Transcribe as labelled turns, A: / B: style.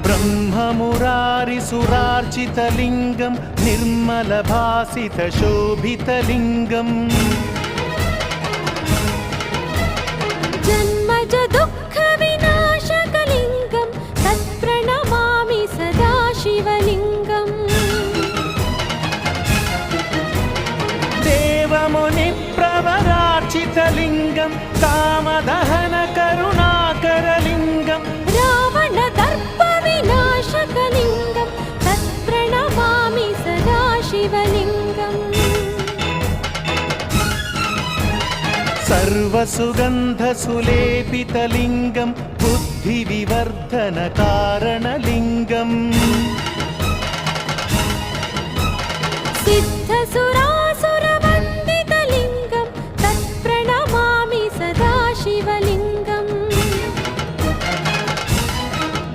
A: ब्रह्ममुरारिसुरार्चितलिङ्गं निर्मलभासितशोभितलिङ्गम्
B: जन्मज दुःखविनाशकलिङ्गं तत्प्रणमामि सदा शिवलिङ्गम्
A: देवमुनिप्रवरार्चितलिङ्गं कामदहनकरुणाकरलिङ्गं
B: रावणदर्पविनाशकलिङ्गं तत्प्रणमामि सदा शिवलिङ्गम्
A: सर्वसुगन्धसुलेपितलिङ्गं बुद्धिविवर्धनकारणलिङ्गम्
B: सिद्धसुरा